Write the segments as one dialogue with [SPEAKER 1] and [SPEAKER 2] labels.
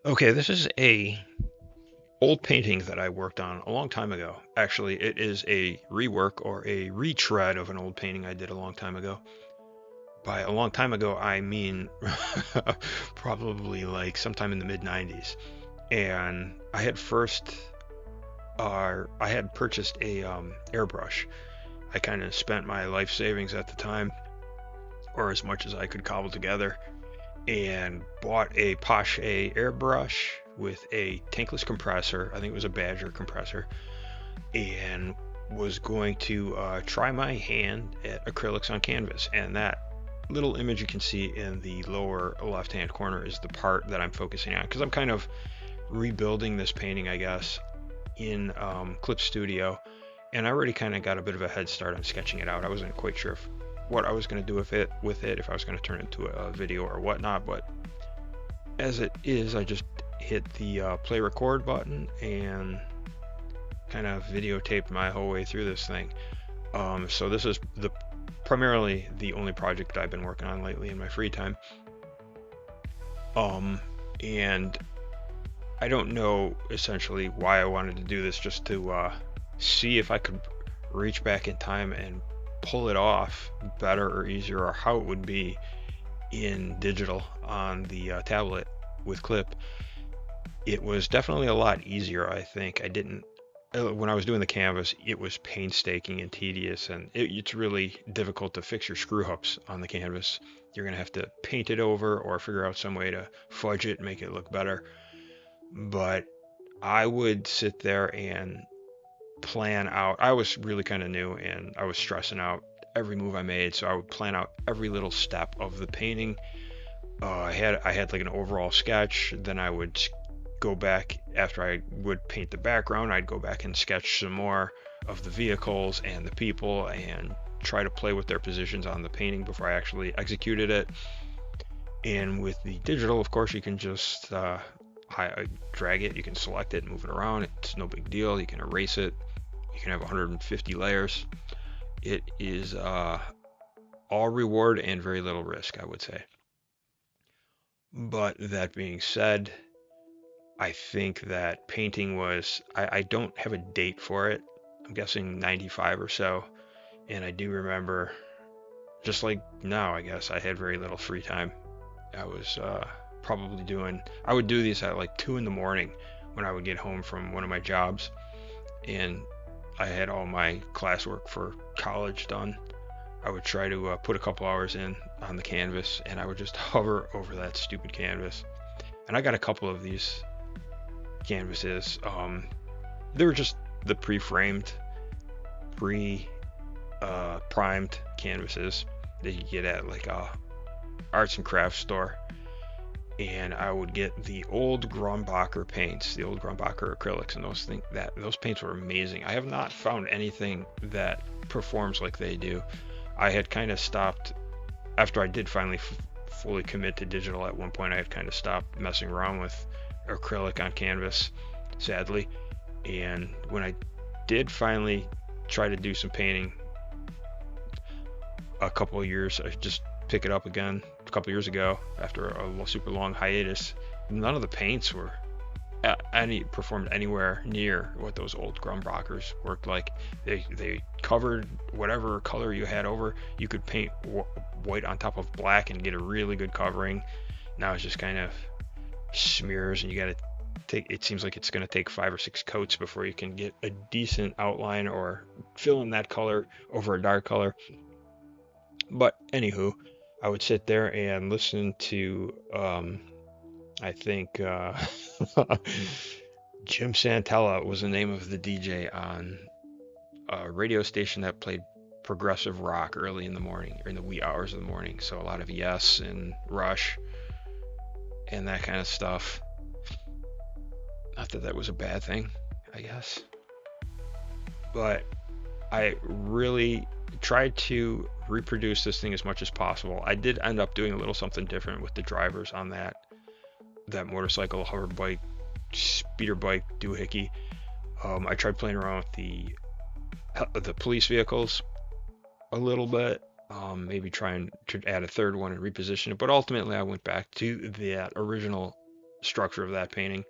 [SPEAKER 1] Okay, this is a old painting that I worked on a long time ago. Actually, it is a rework or a retread of an old painting I did a long time ago. By a long time ago, I mean probably like sometime in the mid 90s. And I had purchased a airbrush. I kind of spent my life savings at the time, or as much as I could cobble together, and bought a Pache airbrush with a tankless compressor. I think it was a Badger compressor, and was going to try my hand at acrylics on canvas. And that little image you can see in the lower left hand corner is the part that I'm focusing on because I'm kind of rebuilding this painting, I guess, in Clip Studio. And I already kind of got a bit of a head start on sketching it out. I wasn't quite sure what I was going to do with it, if I was going to turn it into a video or whatnot. But as it is, I just hit the play record button and kind of videotaped my whole way through this thing. So this is primarily the only project I've been working on lately in my free time. And I don't know essentially why I wanted to do this, just to see if I could reach back in time and pull it off better or easier, or how it would be in digital on the tablet with Clip. It was definitely a lot easier, I think. I didn't When I was doing the canvas, it was painstaking and tedious, and it's really difficult to fix your screw ups on the canvas. You're gonna have to paint it over or figure out some way to fudge it and make it look better. But I would sit there and plan out. I was really kind of new and I was stressing out every move I made, so I would plan out every little step of the painting. I had like an overall sketch. Then I would go back after I would paint the background. I'd go back and sketch some more of the vehicles and the people and try to play with their positions on the painting before I actually executed it. And with the digital, of course, you can just drag it, you can select it, move it around. It's no big deal. You can erase it. You can have 150 layers. It is all reward and very little risk, I would say. But that being said, I think that painting I don't have a date for it. I'm guessing 95 or so. And I do remember, just like now, I guess, I had very little free time. I was I would do these at like 2 in the morning when I would get home from one of my jobs. And I had all my classwork for college done. I would try to put a couple hours in on the canvas, and I would just hover over that stupid canvas. And I got a couple of these canvases. They were just the pre-framed, pre-primed canvases that you get at like a arts and crafts store. And I would get the old Grumbacher paints, the old Grumbacher acrylics, and those paints were amazing. I have not found anything that performs like they do. I had kind of stopped after I did finally fully commit to digital. At one point, I had kind of stopped messing around with acrylic on canvas, sadly. And when I did finally try to do some painting a couple of years, I just pick it up again a couple of years ago after a super long hiatus. None of the paints were any performed anywhere near what those old Grumbachers worked like. They covered whatever color you had over. You could paint white on top of black and get a really good covering. Now it's just kind of smears, and you got to take. It seems like it's going to take 5 or 6 coats before you can get a decent outline or fill in that color over a dark color. But anywho, I would sit there and listen to I think Jim Santella was the name of the DJ on a radio station that played progressive rock early in the morning, or in the wee hours of the morning. So a lot of Yes and Rush and that kind of stuff. Not that that was a bad thing, I guess. But I really tried to reproduce this thing as much as possible. I did end up doing a little something different with the drivers on that motorcycle, hover bike, speeder bike doohickey. I tried playing around with the police vehicles a little bit, maybe trying to add a third one and reposition it. But ultimately, I went back to that original structure of that painting.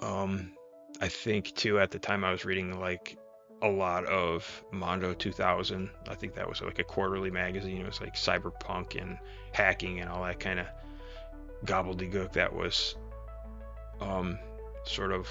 [SPEAKER 1] Um, I think too at the time I was reading like a lot of Mondo 2000. I think that was like a quarterly magazine. It was like cyberpunk and hacking and all that kind of gobbledygook that was um, sort of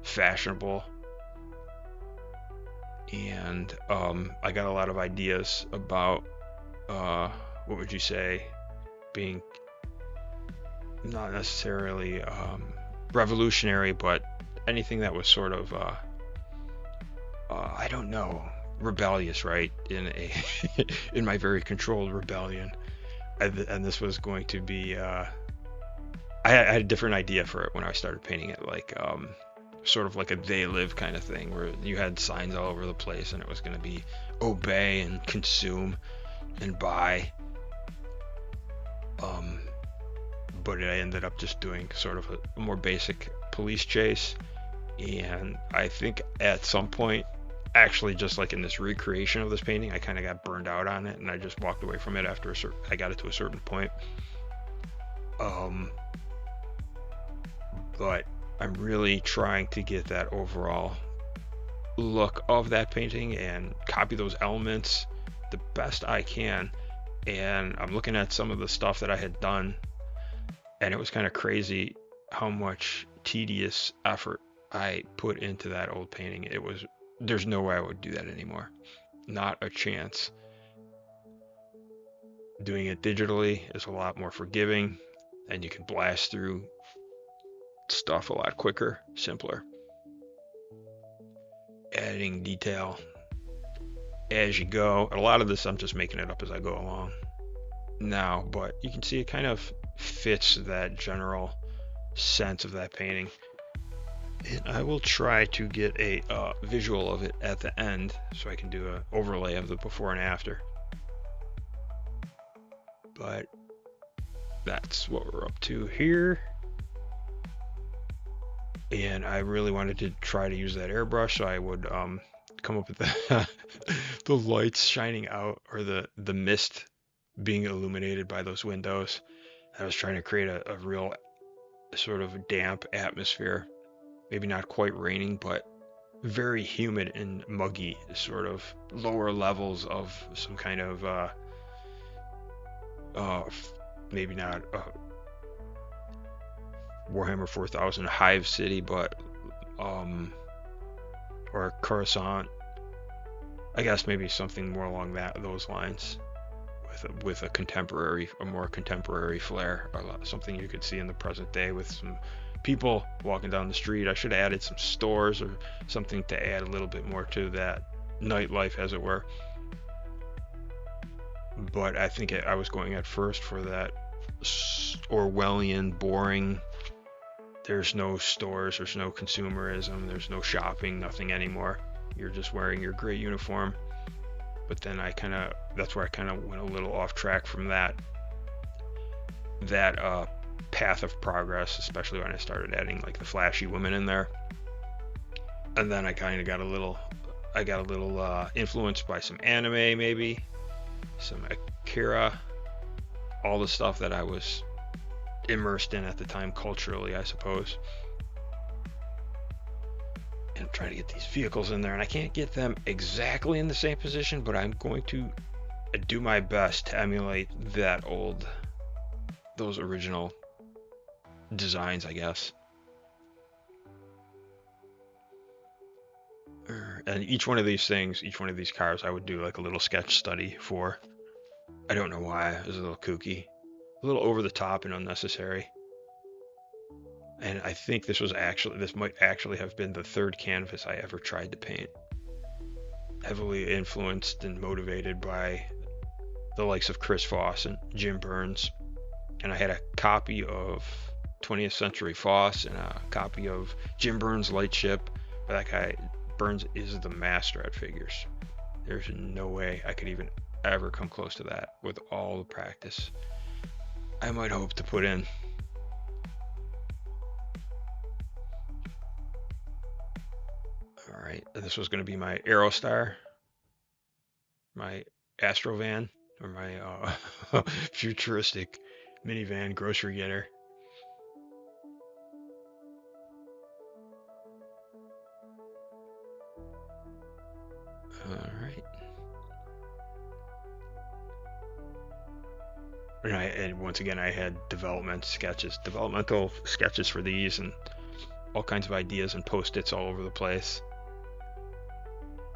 [SPEAKER 1] fashionable. And I got a lot of ideas about uh, what would you say, being not necessarily revolutionary, but anything that was sort of I don't know, rebellious, right? In a in my very controlled rebellion, and this was going to be. I had a different idea for it when I started painting it, like sort of like a they live kind of thing, where you had signs all over the place, and it was going to be obey and consume and buy. Um, but I ended up just doing sort of a more basic police chase, and I think at some point, actually just like in this recreation of this painting, I kind of got burned out on it, and I just walked away from it after I got it to a certain point. um but I'm really trying to get that overall look of that painting and copy those elements the best I can. And I'm looking at some of the stuff that I had done, and it was kind of crazy how much tedious effort I put into that old painting. There's no way I would do that anymore. Not a chance. Doing it digitally is a lot more forgiving, and you can blast through stuff a lot quicker, simpler. Adding detail as you go. A lot of this I'm just making it up as I go along now, but you can see it kind of fits that general sense of that painting. And I will try to get a visual of it at the end so I can do an overlay of the before and after. But that's what we're up to here. And I really wanted to try to use that airbrush, so I would come up with the lights shining out, or the mist being illuminated by those windows. I was trying to create a real sort of damp atmosphere. Maybe not quite raining, but very humid and muggy, sort of lower levels of some kind of uh, maybe not Warhammer 4000 Hive City, but or Coruscant. I guess maybe something more along those lines, with a more contemporary flair, something you could see in the present day with some people walking down the street. I should have added some stores or something to add a little bit more to that nightlife, as it were. But I think I was going at first for that Orwellian, boring. There's no stores, there's no consumerism, there's no shopping, nothing anymore. You're just wearing your gray uniform. But then that's where I kind of went a little off track from that path of progress, especially when I started adding like the flashy women in there. And then I kind of got a little influenced by some anime, maybe some Akira, all the stuff that I was immersed in at the time culturally, I suppose. And I'm trying to get these vehicles in there, and I can't get them exactly in the same position, but I'm going to do my best to emulate those original designs, I guess. And each one of these cars, I would do like a little sketch study for. I don't know why. It was a little kooky, a little over the top and unnecessary. And I think this might actually have been the third canvas I ever tried to paint. Heavily influenced and motivated by the likes of Chris Foss and Jim Burns. And I had a copy of 20th Century Foss and a copy of Jim Burns' Lightship. But that guy, Burns, is the master at figures. There's no way I could even ever come close to that with all the practice I might hope to put in. Alright, this was going to be my Aerostar, my Astrovan, or my futuristic minivan grocery getter. All right. And once again, I had developmental sketches for these, and all kinds of ideas and post-its all over the place.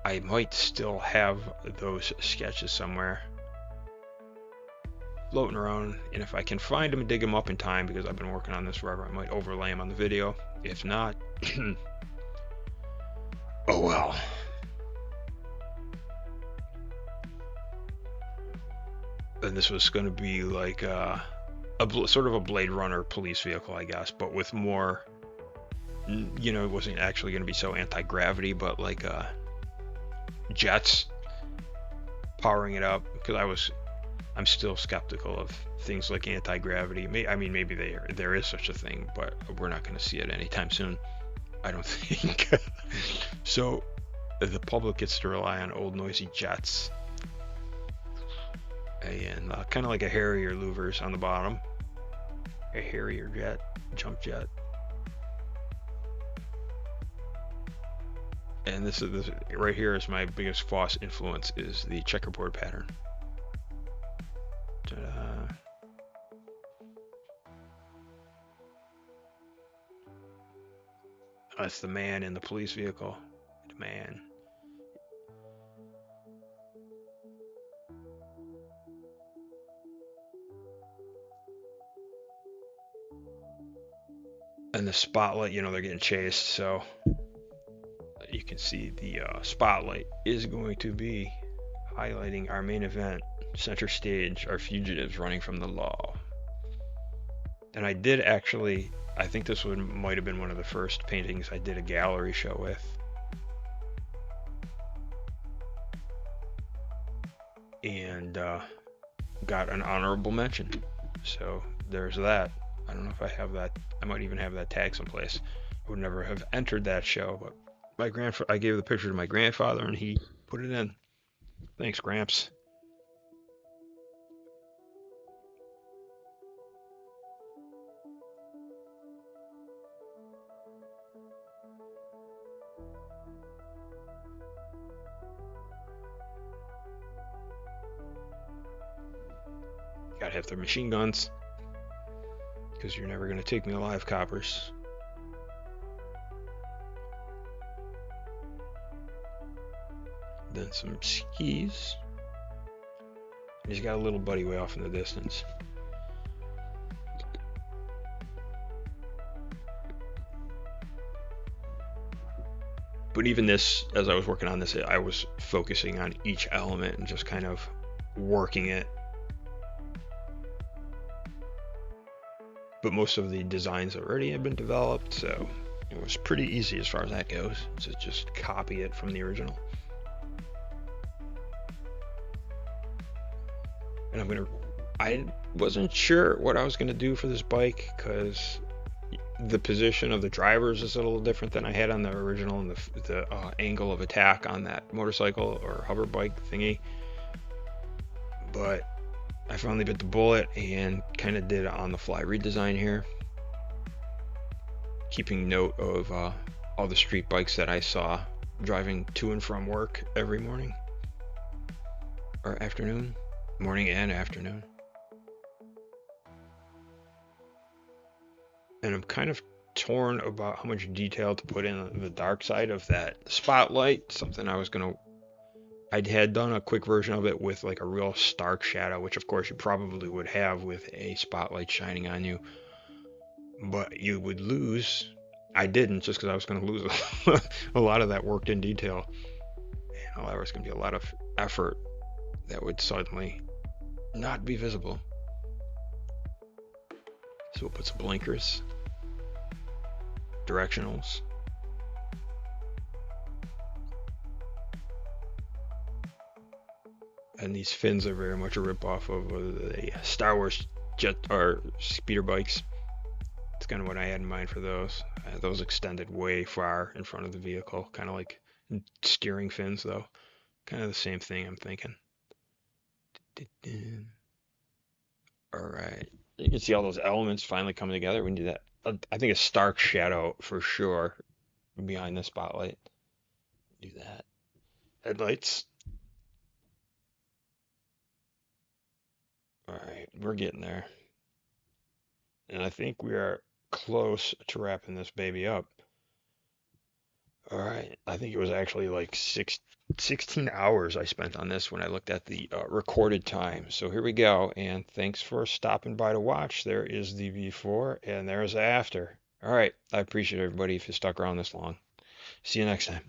[SPEAKER 1] I might still have those sketches somewhere floating around, and if I can find them and dig them up in time, because I've been working on this forever, I might overlay them on the video. If not, oh well. And this was going to be like sort of a Blade Runner police vehicle, I guess, but with more, it wasn't actually going to be so anti-gravity, but like jets powering it up, because I'm still skeptical of things like anti-gravity. I mean, maybe there is such a thing, but we're not going to see it anytime soon, I don't think. So the public gets to rely on old noisy jets, and kind of like a Harrier louvers on the bottom, a Harrier jet, jump jet. And this right here is my biggest Foss influence, is the checkerboard pattern. Ta-da. That's the man in the police vehicle. The man. And the spotlight, they're getting chased, so you can see the spotlight is going to be highlighting our main event, center stage, our fugitives running from the law. And I did actually, I think this might have been one of the first paintings I did a gallery show with. And got an honorable mention. So there's that. I don't know if I have that. I might even have that tag someplace. I would never have entered that show, but I gave the picture to my grandfather, and he put it in. Thanks, Gramps. Gotta have their machine guns, because you're never gonna take me alive, coppers. Then some skis. And he's got a little buddy way off in the distance. But even this, as I was working on this, I was focusing on each element and just kind of working it. But most of the designs already had been developed, so it was pretty easy as far as that goes, to just copy it from the original. And I wasn't sure what I was gonna do for this bike, because the position of the drivers is a little different than I had on the original, and the angle of attack on that motorcycle or hover bike thingy. But I finally bit the bullet and kind of did it on the fly redesign here, keeping note of all the street bikes that I saw driving to and from work every morning or afternoon, morning and afternoon. And I'm kind of torn about how much detail to put in the dark side of that spotlight. Something I had done a quick version of it with like a real stark shadow, which of course you probably would have with a spotlight shining on you, but you would lose. I didn't, just because I was going to lose a lot of that worked in detail, and there was going to be a lot of effort that would suddenly not be visible. So we'll put some blinkers, directionals, and these fins are very much a ripoff of the Star Wars jet or speeder bikes. It's kind of what I had in mind for those. Those extended way far in front of the vehicle, kind of like steering fins, though. Kind of the same thing, I'm thinking. All right. You can see all those elements finally coming together. We need that. I think a stark shadow for sure behind the spotlight. Do that. Headlights. All right, we're getting there. And I think we are close to wrapping this baby up. All right. I think it was actually like 16 hours I spent on this when I looked at the recorded time. So here we go. And thanks for stopping by to watch. There is the before and there's the after. All right. I appreciate everybody if you stuck around this long. See you next time.